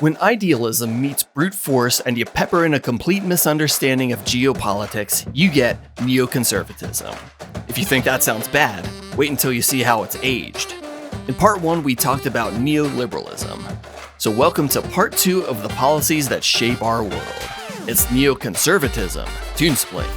When idealism meets brute force and you pepper in a complete misunderstanding of geopolitics, you get neoconservatism. If you think that sounds bad, wait until you see how it's aged. In part 1, we talked about neoliberalism. So welcome to part 2 of the policies that shape our world. It's neoconservatism, Toonsplain.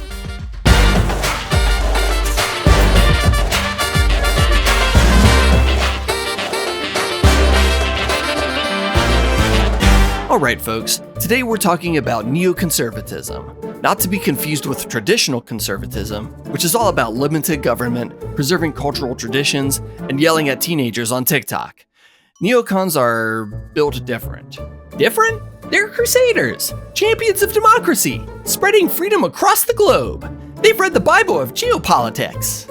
Alright folks, today we're talking about neoconservatism, not to be confused with traditional conservatism, which is all about limited government, preserving cultural traditions, and yelling at teenagers on TikTok. Neocons are built different. Different? They're crusaders, champions of democracy, spreading freedom across the globe. They've read the Bible of geopolitics.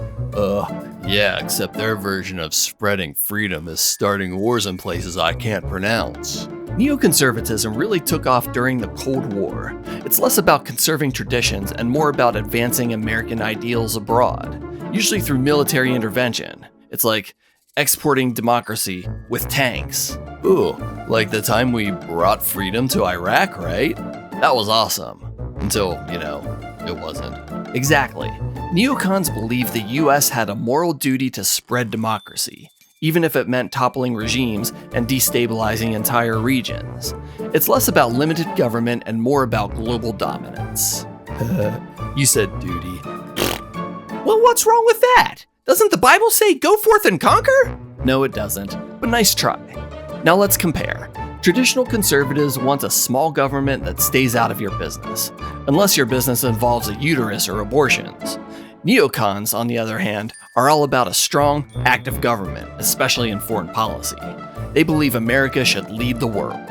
Yeah, except their version of spreading freedom is starting wars in places I can't pronounce. Neoconservatism really took off during the Cold War. It's less about conserving traditions and more about advancing American ideals abroad, usually through military intervention. It's like exporting democracy with tanks. Ooh, like the time we brought freedom to Iraq, right? That was awesome. Until, it wasn't. Exactly. Neocons believe the US had a moral duty to spread democracy, even if it meant toppling regimes and destabilizing entire regions. It's less about limited government and more about global dominance. You said duty. Well, what's wrong with that? Doesn't the Bible say go forth and conquer? No, it doesn't, but nice try. Now let's compare. Traditional conservatives want a small government that stays out of your business, unless your business involves a uterus or abortions. Neocons, on the other hand, are all about a strong, active government, especially in foreign policy. They believe America should lead the world.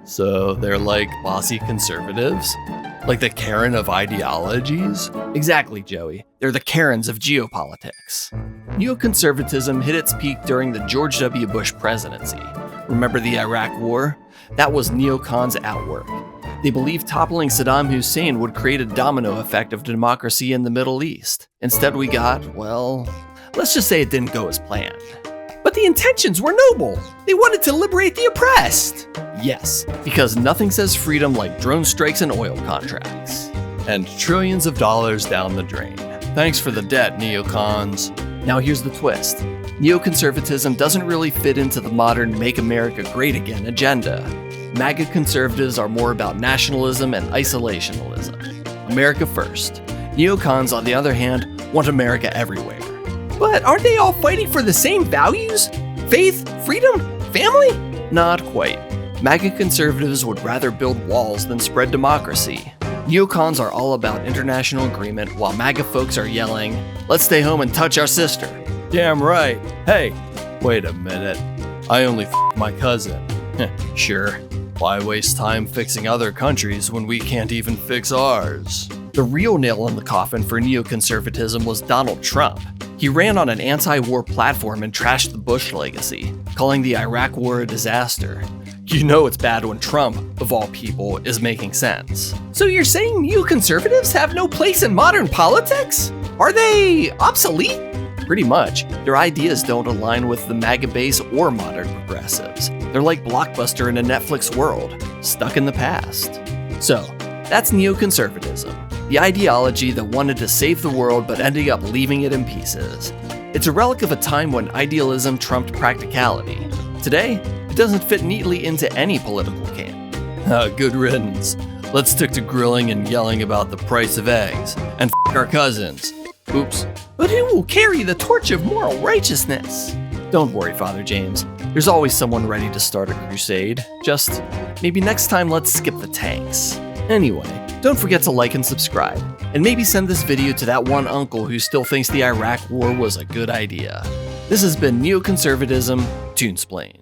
So they're like bossy conservatives? Like the Karen of ideologies? Exactly, Joey. They're the Karens of geopolitics. Neoconservatism hit its peak during the George W. Bush presidency. Remember the Iraq War? That was neocons at work. They believed toppling Saddam Hussein would create a domino effect of democracy in the Middle East. Instead we got, let's just say it didn't go as planned. But the intentions were noble. They wanted to liberate the oppressed. Yes, because nothing says freedom like drone strikes and oil contracts. And trillions of dollars down the drain. Thanks for the debt, neocons. Now here's the twist. Neoconservatism doesn't really fit into the modern Make America Great Again agenda. MAGA conservatives are more about nationalism and isolationism. America first. Neocons, on the other hand, want America everywhere. But aren't they all fighting for the same values? Faith, freedom, family? Not quite. MAGA conservatives would rather build walls than spread democracy. Neocons are all about international agreement, while MAGA folks are yelling, let's stay home and touch our sister. Damn right. Hey, wait a minute. I only my cousin. Sure. Why waste time fixing other countries when we can't even fix ours? The real nail in the coffin for neoconservatism was Donald Trump. He ran on an anti-war platform and trashed the Bush legacy, calling the Iraq War a disaster. You know it's bad when Trump, of all people, is making sense. So you're saying neoconservatives have no place in modern politics? Are they obsolete? Pretty much. Their ideas don't align with the MAGA base or modern progressives. They're like Blockbuster in a Netflix world, stuck in the past. So, that's neoconservatism, the ideology that wanted to save the world but ended up leaving it in pieces. It's a relic of a time when idealism trumped practicality. Today, it doesn't fit neatly into any political camp. Good riddance. Let's stick to grilling and yelling about the price of eggs, and our cousins. Oops. But who will carry the torch of moral righteousness? Don't worry, Father James. There's always someone ready to start a crusade. Just, maybe next time let's skip the tanks. Anyway, don't forget to like and subscribe. And maybe send this video to that one uncle who still thinks the Iraq War was a good idea. This has been Neoconservatism, Toonsplain.